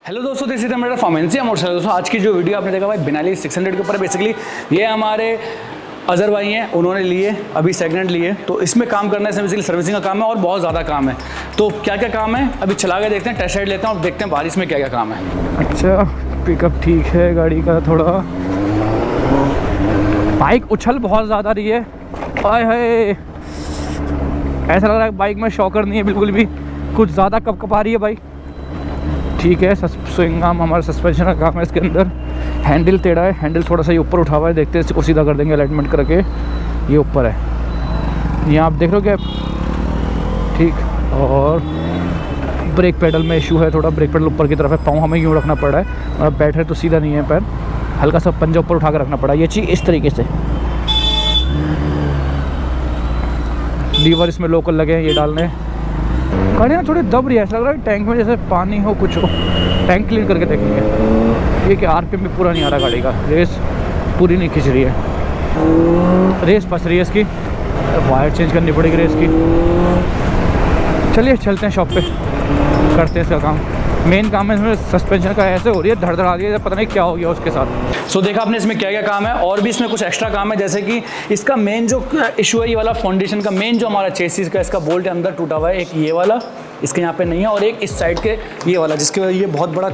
Hello दोस्तों, this is मेरा pharmacy motor. दोस्तों आज की जो वीडियो आपने देखा भाई बिनाली 600 के ऊपर, बेसिकली ये हमारे अजहर भाई हैं, उन्होंने लिए अभी सेकंड हैंड लिए। तो इसमें काम करना है, बेसिकली सर्विसिंग का काम है और बहुत ज़्यादा काम है। तो क्या क्या काम है अभी चला के देखते हैं, टेस्ट राइड लेते हैं और देखते हैं बारिश में क्या क्या काम है। अच्छा, पिकअप ठीक है गाड़ी का, थोड़ा बाइक उछल बहुत ज़्यादा रही है। हाय हाय, ऐसा लग रहा है बाइक में शॉकर नहीं है बिल्कुल भी, कुछ ज़्यादा कपकपा रही है बाइक। ठीक है, स्विंग आर्म हमारा सस्पेंशन का काम है इसके अंदर। हैंडल टेढ़ा है, हैंडल थोड़ा सा ये ऊपर उठा हुआ है, देखते हैं इसको सीधा कर देंगे अलाइनमेंट करके। ये ऊपर है, यहाँ आप देख रहे हो क्या, ठीक। और ब्रेक पेडल में इशू है थोड़ा, ब्रेक पेडल ऊपर की तरफ है, पाँव हमें यूँ रखना पड़ रहा है और बैठे तो सीधा नहीं है पैर, हल्का सा पंजा ऊपर उठा कर रखना पड़ा। ये चीज़ इस तरीके से। लीवर इसमें लोकल लगे हैं ये डालने। गाड़ी ना थोड़ी दब रही है, ऐसा लग रहा है टैंक में जैसे पानी हो कुछ हो। टैंक क्लीन करके देखेंगे। ये कि आरपीएम भी पूरा नहीं आ रहा गाड़ी का, रेस पूरी नहीं खिंच रही है, रेस फंस रही है इसकी, वायर चेंज करनी पड़ेगी रेस की। चलिए चलते हैं शॉप पे, करते हैं इसका काम। मेन काम है इसमें सस्पेंशन का, ऐसे हो रही है धड़ धड़ आ रही है, पता नहीं क्या हो गया उसके साथ। सो देखा आपने इसमें क्या क्या काम है, और भी इसमें कुछ एक्स्ट्रा काम है। जैसे कि इसका मेन जो इशू है, ये वाला फाउंडेशन का मेन जो हमारा चेसिस का इसका बोल्ट अंदर टूटा हुआ है। एक ये वाला इसके यहाँ पे नहीं है, और एक इस साइड के ये वाला, जिसके वजह ये बहुत बड़ा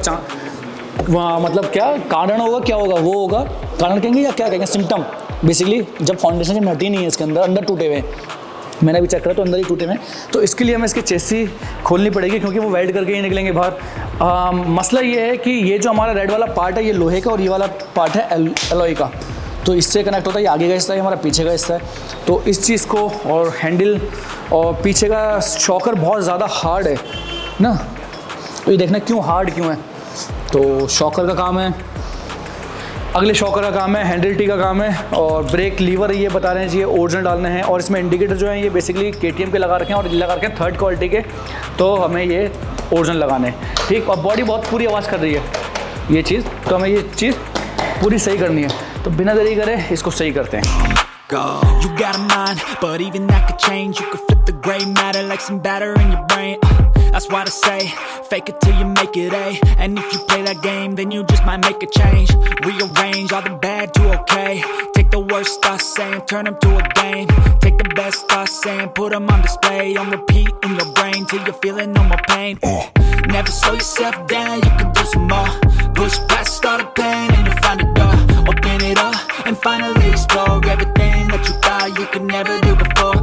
मतलब क्या कारण होगा, क्या होगा वो होगा, कारण कहेंगे या क्या कहेंगे, सिम्टम। बेसिकली जब फाउंडेशन की नटी नहीं है इसके अंदर टूटे हुए, मैंने अभी चेक करा तो अंदर ही टूटे हुए। तो इसके लिए हमें इसकी चेसी खोलनी पड़ेगी, क्योंकि वो वेल्ड करके ही निकलेंगे बाहर। मसला ये है कि ये जो हमारा रेड वाला पार्ट है ये लोहे का, और ये वाला पार्ट है एलॉय का। तो इससे कनेक्ट होता है, ये आगे का हिस्सा है, हमारा पीछे का हिस्सा है। तो इस चीज़ को, और हैंडल और पीछे का शॉकर बहुत ज़्यादा हार्ड है ना, तो ये देखना क्यों हार्ड क्यों है। तो शॉकर का काम है, अगले शॉकर का काम है, हैंडल टी का काम है, और ब्रेक लीवर ये बता रहे हैं जी ये ओरिजिनल डालने हैं। और इसमें इंडिकेटर जो है ये बेसिकली केटीएम के लगा रखे हैं, और लगा रखे हैं थर्ड क्वालिटी के, तो हमें ये ओरिजिनल लगाने हैं, ठीक। और बॉडी बहुत पूरी आवाज़ कर रही है ये चीज़, तो हमें ये चीज़ पूरी सही करनी है। तो बिना देरी करे इसको सही करते हैं। You got a mind, but even that could change. You could flip the gray matter like some batter in your brain. That's why I say, fake it till you make it A. And if you play that game, then you just might make a change. Rearrange all the bad to okay. Take the worst thoughts saying, turn them to a game. Take the best thoughts saying, put them on display. On repeat in your brain till you're feeling no more pain. Never slow yourself down, you can do some more. Push past all the pain and you'll find a door. Open it up and finally explore everything that you thought you could never do before.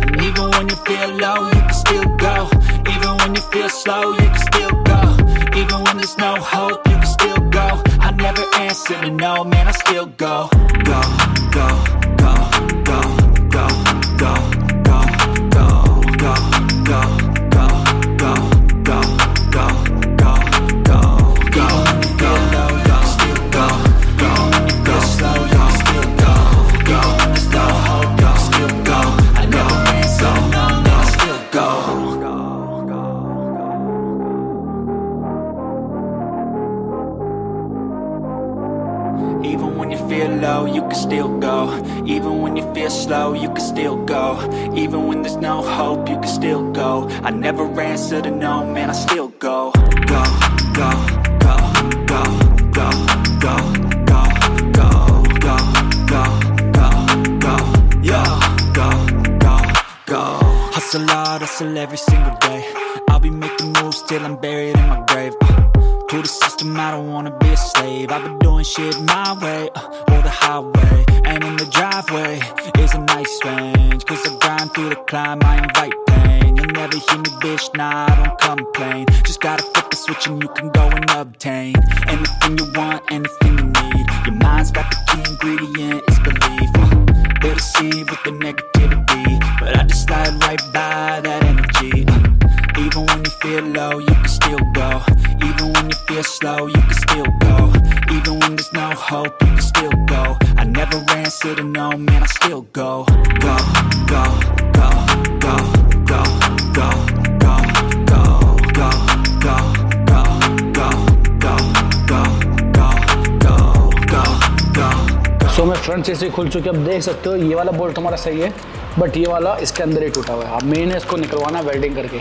And even when you feel low, you can still go. Even when you feel slow, you can still go. Even when there's no hope, you can still go. I never answer to no, man, I still go. Go, go, go, go, go, go, go, go, go, go, go, go, go, go, go, go, go. Even when you feel low, you can still go. Even when you feel slow, you can still go. Even when there's no hope, you can still go. I never answer to no, man, I still go. Even when you feel low, you can still go. Even when you feel slow, you can still go. Even when there's no hope, you can still go. I never answer to no, man, I still go. Go, go, go, go, go, go, go, go, go, go, go, go, yeah, go, go, go. Hustle hard, hustle every single day. I'll be making moves till I'm buried in my grave. To the system, I don't wanna be a slave. I've been doing shit my way, or the highway. And in the driveway is a nice range. Cause I grind through the climb, I invite pain. You'll never hear me, bitch, nah, I don't complain. Just gotta flip the switch and you can go and obtain anything you want, anything you need. Your mind's got the key ingredient, it's belief. They'll deceive with the negativity, but I just slide right by that energy. Even when you feel low, you can still go. Even when you feel slow, you can still go. Even when there's no hope, you can still go. I never answer to no, man, I still go. Go, go, go, go, go, go, go, go, go, go, go, go, go, go, go, go, go. सो मैं front चेसी खुल चुकी है, अब देख सकते हो ये वाला बोल्ट हमारा सही है, बट ये वाला इसके अंदर ही टूटा हुआ है। अब मेन है इसको निकलवाना वेल्डिंग करके।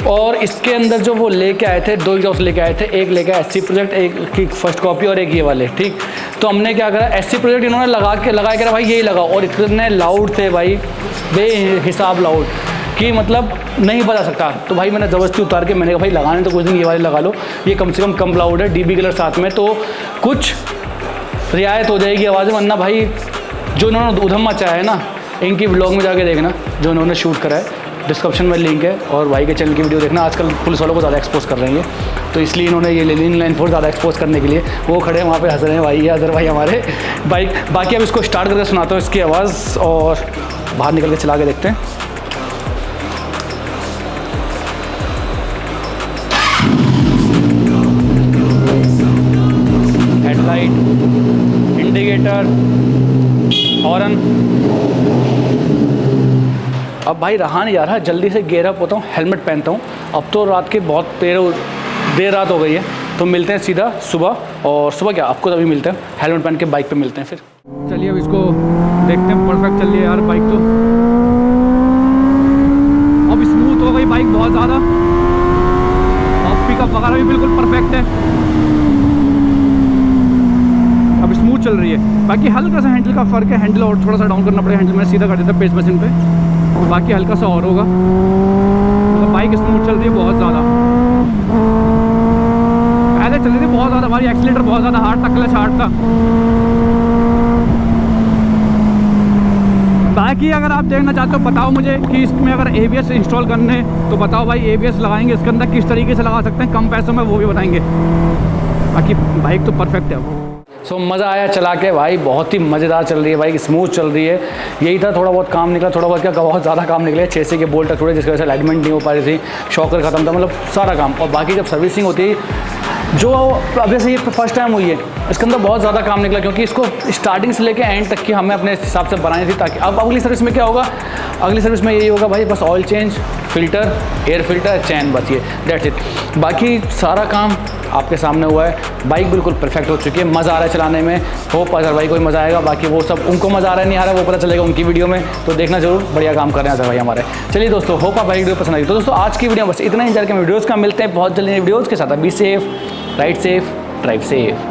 और इसके अंदर जो वो लेके आए थे, 2 एग्जॉस्ट लेके आए थे, एक लेके आए SC प्रोजेक्ट, एक की फर्स्ट कॉपी और एक ये वाले, ठीक। तो हमने क्या करा, SC प्रोजेक्ट इन्होंने लगा के भाई यही लगाओ, और इतने लाउड थे भाई, बेहिसाब लाउड कि मतलब नहीं बता सकता। तो भाई मैंने ज़बरदस्ती उतार के मैंने कहा भाई लगाने तो कुछ दिन ये वाले लगा लो, ये कम से कम लाउड है, DB कलर साथ में, तो कुछ रियायत हो जाएगी आवाज़ में। वरना भाई जो इन्होंने उधम मचाया है ना, इनकी व्लॉग में जाके देखना जो इन्होंने शूट करा है, डिस्क्रिप्शन में लिंक है, और भाई के चैनल की वीडियो देखना। आजकल पुलिस वालों को ज़्यादा एक्सपोज कर रहे हैं, तो इसलिए इन्होंने ये ले ली लाइन फोर्स ज़्यादा एक्सपोज करने के लिए। वो खड़े हैं वहाँ पे हंस रहे हैं भाई, ये अजहर भाई हमारे बाइक। बाकी अब इसको स्टार्ट करके सुनाता हूँ इसकी आवाज़, और बाहर निकल के चला के देखते हैं। Headlight, indicator, horn. अब भाई रहा नहीं जा रहा, जल्दी से गेयर अप होता हूँ, हेलमेट पहनता हूँ। अब तो रात के बहुत देर रात हो गई है, तो मिलते हैं सीधा सुबह। और सुबह क्या, आपको तभी मिलते हैं, हेलमेट पहन के बाइक पे मिलते हैं फिर। चलिए अब इसको देखते हैं। परफेक्ट चल रही है यार बाइक तो, अब स्मूथ हो गई बाइक बहुत ज़्यादा, अब पिकअप वगैरह भी बिल्कुल परफेक्ट है, अब स्मूथ चल रही है। बाकी हल्का सा हैंडल का फ़र्क है, हैंडल और थोड़ा सा डाउन करना पड़ेगा। हैंडल मैंने सीधा कर दिया था पेस मशीन पे, बाकी हल्का सा और होगा। मतलब बाइक स्मूथ चल रही है बहुत ज़्यादा, पहले चल रही थी बहुत ज़्यादा भारी, एक्सीलेटर बहुत ज़्यादा हार्ड था, क्लच हार्ड था। बाकी अगर आप देखना चाहते हो बताओ मुझे कि इसमें अगर ABS इंस्टॉल करने तो बताओ भाई, ABS लगाएंगे इसके अंदर, किस तरीके से लगा सकते हैं कम पैसों में, वो भी बताएंगे। बाकी बाइक तो परफेक्ट है। सो मज़ा आया चला के भाई, बहुत ही मज़ेदार चल रही है बाइक, स्मूथ चल रही है। यही था, थोड़ा बहुत काम निकला, थोड़ा बहुत क्या बहुत ज़्यादा काम निकले। 6 के बोल्ट टूटे जिसकी वजह से अलाइनमेंट नहीं हो पा रही थी, शॉकर ख़त्म था, मतलब सारा काम। और बाकी जब सर्विसिंग होती है, जो अब जैसे ये फर्स्ट टाइम हुई है, इसके अंदर बहुत ज़्यादा काम निकला, क्योंकि इसको स्टार्टिंग से लेकर एंड तक की हमें अपने हिसाब से बनानी थी। ताकि अब अगली सर्विस में क्या होगा, अगली सर्विस में यही होगा भाई, बस oil change, filter, air filter, chain, बस ये दैट्स इट। बाकी सारा काम आपके सामने हुआ है, बाइक बिल्कुल परफेक्ट हो चुकी है, मज़ा आ रहा है चलाने में। होप अजहर भाई को भी मज़ा आएगा। बाकी वो सब उनको मज़ा आ रहा है नहीं आ रहा है वो पता चलेगा उनकी वीडियो में, तो देखना जरूर, बढ़िया काम कर रहे हैं अजहर भाई हमारे। चलिए दोस्तों, होप आप वीडियो पसंद आई। तो दोस्तों आज की वीडियो बस इतना ही, वीडियोज़ का मिलते हैं बहुत जल्दी वीडियोज़ के साथ। Be safe, ride safe, drive safe.